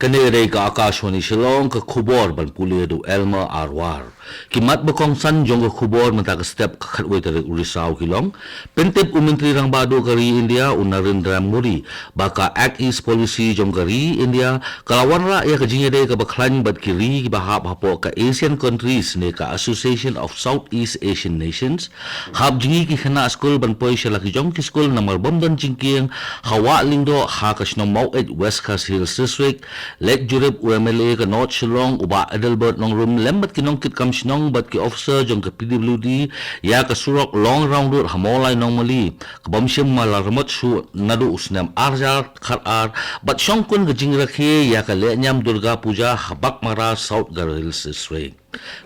Kanere ka Akashwani Shillong ka khubor ban puli do Elma Arwar. Kimat bakong san jong ka khubor mata ka step ka khatway tarik Urisao kilong. Pentep umintri rang bado kari India Narendra Modi. Baka Act East Policy jong kari India kalawan ra ya ka jingede ka baklan bat kiri bahap hapo ka Asian countries ne ka Association of Southeast Asian Nations. Hab jingi ki khana school ban poy shala ki jong ki school namar bomdan jingkiang hawa lingdo ha ka sno Mauet West Coast Hills District. Lek jurep UMLA ka North Shillong uba Adelbert nong room lembat kinong kit kam shnong bat ki officer jong ka PWD ya ka surok long round road hamolay nong mali kabamshim malarmat su nadu usnam arjar kharar bat shong kun ka jingrakhe ya ka lenyam Durga Puja habak mara South Garhills District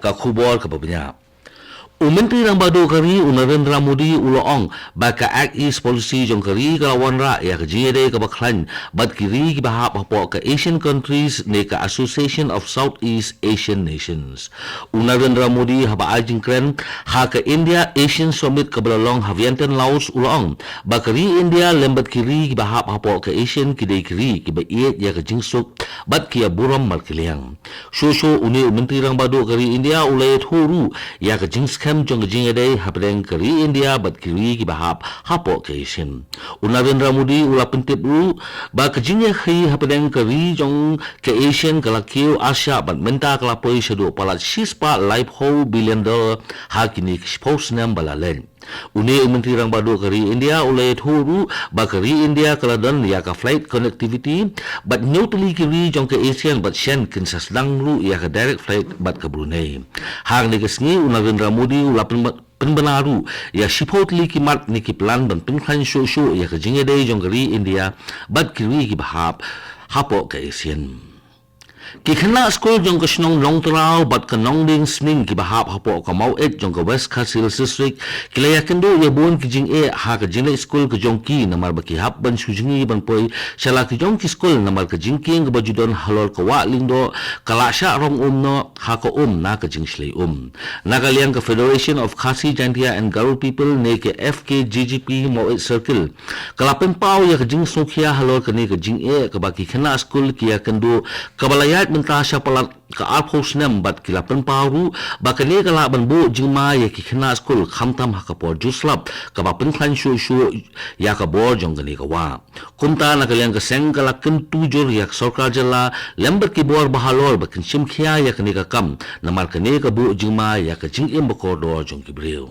ka khubor ka babnya Umentri rang bado kari Narendra Modi uloong baka Act East Policy jong kari kalawan ra ya kajingede ka baklan bat kiri ki bahap hapo ka Asian countries ne ka Association of Southeast Asian Nations. Narendra Modi haba ajing kren ha ka India Asian Summit ka balalong Havianten Laos uloong bakari India lembat kiri ki bahap hapo ka Asian kidai kiri ki baiet ya kajingsuk bat kia buram markiliang. Shosho uni umentri rang bado kari India ulayet huru ya kajings kam jong jingade hapdeng kari India bat kiri ki bahap hapo ke Asian. Narendra Modi ula pentip ru ba kajingye khi hapdeng kari jong ke Asian kalakiu Asia bat menta kalapoi sedu palat sispa life ho $1 billion hakini post nam balalen. Uni menteri rang bado kari India ulay huru ba kari India kaladan ya ka flight connectivity but neutally kiri jong ke Asian but shen kinsas langru ya ka direct flight bat ka Brunei. Hang ni kesngi Narendra Modi ula penbenaru ya shipotli kimat ni ki plan ban pingkhan shu ya ka jingede jong kari India bat kiri ki bahap hapo ke Asian. Ki khana school jong ka snong long trao bat ka nong ding sning ki bahap hapo ka Mauet jong ka West Coast Hills District kilaya kendo ya bon ki jing e ha ka jing school ka jong ki namar ba ki hap ban sujingi ban poi shala ki jong ki school namar ka jing ki ka bajudon halol ka wa lindo kala sha rong no ha ka na ka jing shlei nagaliang ka Federation of Khasi Jantia and Garo People ne ke FKGGP Mauet Circle kala pempau ya ka jing sokhia halol ka ne ka jing e ka ba ki khana school ki ya kendo kabalaya menta sya palat ka alpos nem bat kilapan paru bakane kala banbu jingma ya ki khna school khamtam hakapor juslap ka ba penkhan shu ya ka bor jong gani ka wa kumta na kalyang ka seng kala kentu jor ya sarkar jala lembat ki bor bahalor bakin simkhia ya kani ka kam namar kane ka bu jingma ya ka jingim bakordor jong ki breu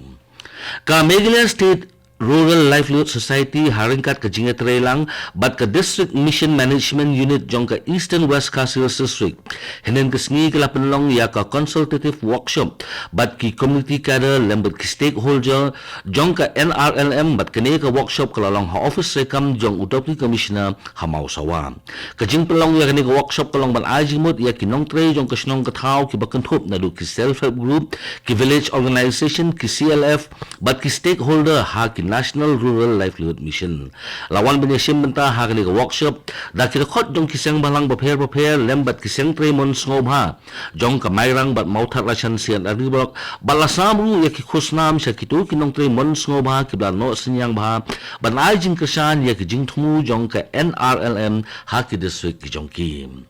ka Meghalaya State Rural Livelihood Society haringkat ke jingat relang bat ke District Mission Management Unit jong ke Eastern West Coast Hills District henen ke sengi ke lapenlong ya ke consultative workshop bat ki community cadre lembat ki stakeholder jong ke NRLM bat kene ke workshop ke lalong ha office rekam jong Deputy Commissioner Hamau Sawa ke jing pelong ya kene ke workshop ke long ban ajimut ya ki nong tre jong ke snong ke thau ki bakenthop na du ki self help group ki village organization ki CLF bat ki stakeholder ha ki National Rural Livelihood Mission. Lawan benyasim benta hakni ka workshop da kirakot jong kiseng balang baper lembat kiseng tremon ngobha jong ka mayrang bat mautat rasan sian aribok balasamru ya ki khusnam sa kitu kinong tremon ngobha kibla no sinyang bha ban ajing kesan ya ki jingthmu jong ka NRLM haki district ki jong kim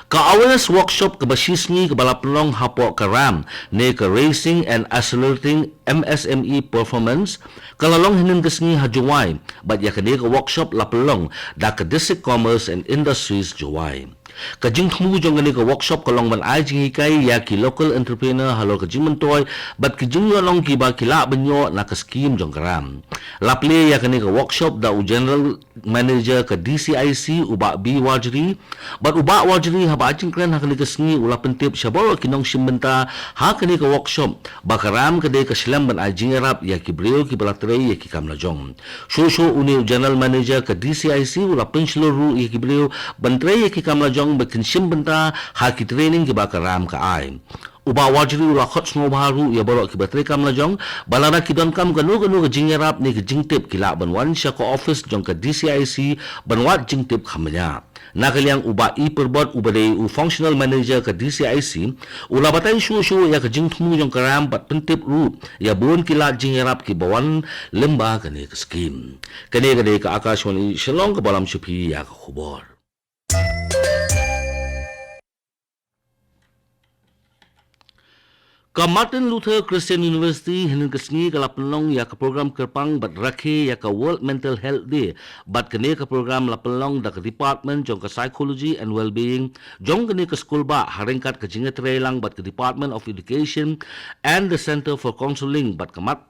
ka awareness workshop ka basisngi ka balapnong hapo ka RAM ne ka racing and accelerating MSME performance kalalong hinin kasngi hajuway bat ya ka workshop lapelong da ka district commerce and industries juway ka jingthmu jong gani ka workshop kalong man ay jingi kay ya ki local entrepreneur halo ka jingmantoy bat ki jingyolong ki ba kila banyo na ka scheme jong karam laple ya kani ka workshop da u general manager ka DCIC uba B Wajri bat uba Wajri haba ajing kren hakani ka sngi ula pentip syabolo kinong simbenta hakani ka workshop bakaram ka de ka slam ban ay jingarap ya ki breo ki balatre ya ki kamla jong shosho uni general manager ka DCIC ula pensiloru ya ki breo bantre ya ki kamla jong bakin simbenta haki training ki bakaram ka ay uba wajri ula khot sngo baru ya bolok ki batre kam la jong balana ki don kam ganu ka jingerap ni ki jingtip kila banwan sya ko office jong ka DCIC banwat jingtip khamnya nakaliang uba i perbot ubade u functional manager ka DCIC ula batay shu ya ka jingthmu jong karam bat pentip ru ya bon kila jingerap ki bawan lemba ka ni ka scheme kani ka Akashwani Shillong ka balam shupi ya ka khubor Ka Martin Luther Christian University hinin kesni kala pelong ya ka program kerpang bat rakhe ya ka World Mental Health Day bat kene ka program la pelong da ka department jong ka psychology and well-being jong kene ka school ba haringkat ka jinga trelang bat ka Department of Education and the Center for Counseling bat ka mat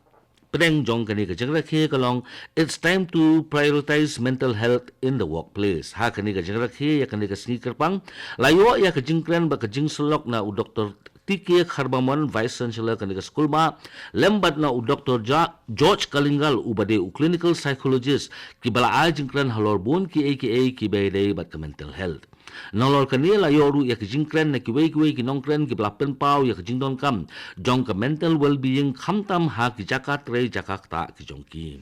Pedeng jong kani ka jang rakhe kalong it's time to prioritize mental health in the workplace. Ha kani ka jang rakhe ya kani ka sneaker pang layo ya ka jingkren ba ka jing selok na u Dr. T.K. Kharbamon Vice Chancellor kani ka school ba lembat na u Dr. George Kalingal u bade u clinical psychologist ki bala a jingkren halor bun ki aka ki bayday bat ka mental health. Nolol kanila yoru ya kijingkren na kiwei ki nongkren ki blapen pau ya kijingdon kam jong ka mental well-being khamtam ha ki jakat re jakakta ki jongkim.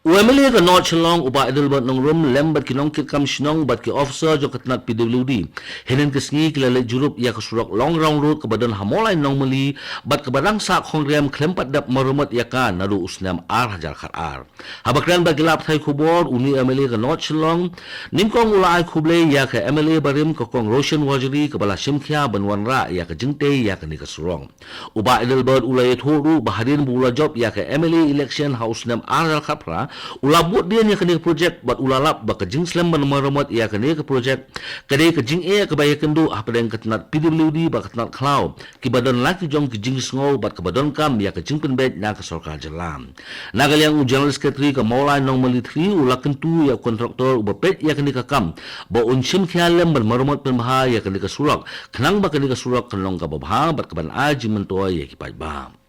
UMLA ka North Shillong uba idulbat nong room lembat ki nongkit kam shinong bat ki officer jo katnat PWD hinin kisngi kilale jurup ya kasurok long round road kebadan hamolai nong mali bat kebadang sak hongrem klempat dap marumat ya ka nadu usnam ar hajar khar ar habakran ba gilap thai khubor uni UMLA ka North Shillong nimkong ulai khuble ya ka MLA barim ka kong Roshan Wajri ka bala shimkhya banwan ra ya ka jingte ya ka ni ka surong uba idulbat ulai thoru baharin bula job ya ka MLA election house nam ar khapra ulabut dia ni kene projek bat ulalap ba kajing slam ban maramot ya kene ke projek kade kajing ke baya kendu apa deng ketnat PWD ba ketnat klau ki badan laki jong kajing sngo bat ke badan kam ya kajing penbet na ke sarkar jalam nagal yang general secretary ke maulai nong military ulakan tu ya kontraktor ubapet ya kene ke kam ba unshim khialem ban maramot penbah ya kene ke surak kenang ba kene ke surak kenong ka babha bat ke ban aji mentoa ya ki pai ba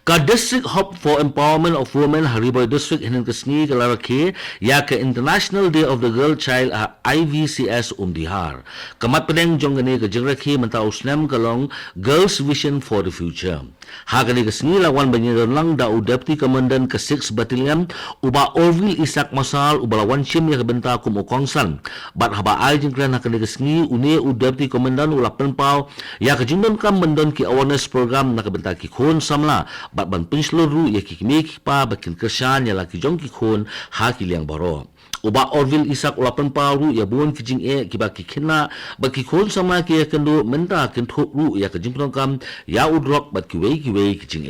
Ka District Hub for Empowerment of Women Hariboy District hinin kesni kalarake ya ke International Day of the Girl Child IVCS Dihar. Kamat pedeng jong gani ke jengrake mentau snem kalong Girls Vision for the Future. Ha gani kesni lawan banyiran lang da Deputy Commandant ke 6 Battalion uba Orville Isak Masal uba lawan shim ya ke benta kum ukongsan. Bat haba ai jengkran ha gani kesni une Deputy Commandant ula penpau ya ke jingdon kam mendon ki awareness program na ke benta ki khon samla bat ban penseluruh ya kikimi pa bakin kersan ya laki jong kikon ha kiliang baro uba Orville Isak ulapan paru ya buon kijing ki baki kena baki kon sama ki ya kendo menta kento ru ya kajing kam ya udrok bat kiwei kijing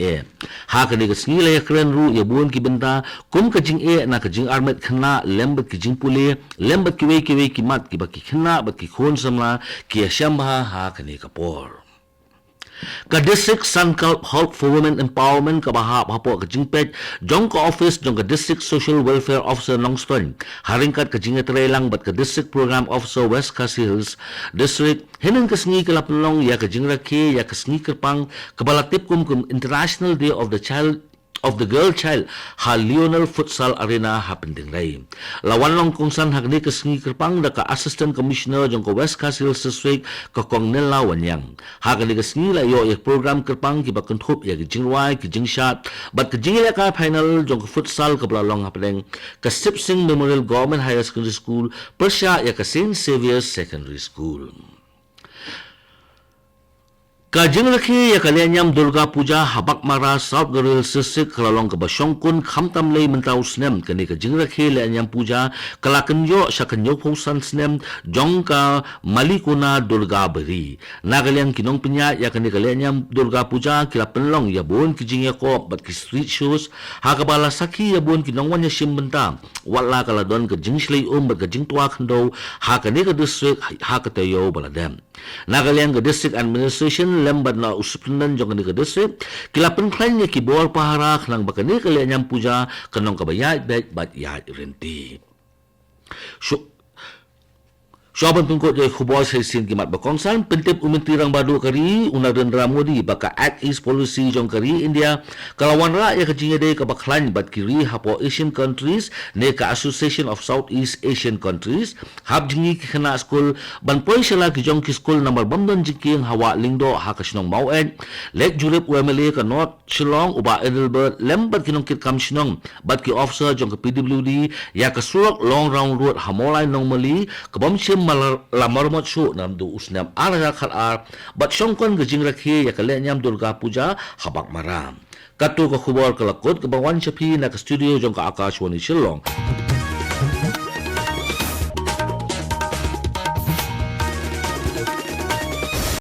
ha kani ka snila ya kren ru ya buon ki benta kum kajing na kajing armet kena lembat kijing pule lembat kiwei ki mat ki baki kena baki kon sama ki ya shamba ha kani kapor ka District Sunculp Hulk for Women Empowerment ka bahap hapo ka jingpet jong ka office jong ka District Social Welfare Officer Longston haringkat ka jingetre lang bat ka District Program Officer West Khasi Hills District hinin ka sngi ka lapelong ya ka jingrake ya ka sngi kerpang kabalatip kum International Day of the Girl Child ha Lionel Futsal Arena hapending rai lawan long kongsan hagni ka sngi kerpang da ka Assistant Commissioner jong ka West Khasi Hills District ka Kongnel Lawanyang ha ka sngi la yo program kerpang ki bakon thop ya ki jingwai ki jingshat bat ka jingila ka final jong ka futsal ka blalong hapending ka Sip Singh Memorial Government Higher Secondary School persya ya ka St. Xavier's Secondary School Kajing rakhi ya kalianyam Durga Puja habak mara South Goril Sisik kalalong ke basyongkun khamtam lay mentau snem kani kajing rakhi lianyam puja kalakanyo syakanyo pausan snem jongka malikuna Durga Beri nagaliang kinong pinya ya kani kalianyam Durga Puja kila penlong ya buon kijing ya ko bat ki street shows hakabala saki ya buon kinong wanya shim benta wala kaladon kajing slay bat kajing tua khando hakani ka district hakatayo baladem nagaliang ka district administration lembat na usupunan jong ni ka district kilapan klanya kibor paharak nang bakani kalianyam puja kanong kabayat bat yat renti Syaban pengkot jay khubor sin kimat bakongsan pentip umentirang badu kari Narendra Modi baka Act East Policy jong kari India kalawan ra ya kajinga day kabaklan bat kiri hapo Asian countries ne ka Association of Southeast Asian Countries hab jingi ki khana school ban poi shala ki jong ki school number bamdon jiking hawa lingdo ha kasnong maued lek jurep UMLA ka North Shillong uba Edelbert lembat kinong kit kam shnong bat ki officer jong ka PWD ya ka surak long round road hamolai nong mali kabam lamarmot syu namdu usnam ara khar bat shongkon gajing rakhi ya kalenyam Durga Puja habak maram katu ka khubor kalakot ka bawan chapi na ka studio jong ka Akashwani Shillong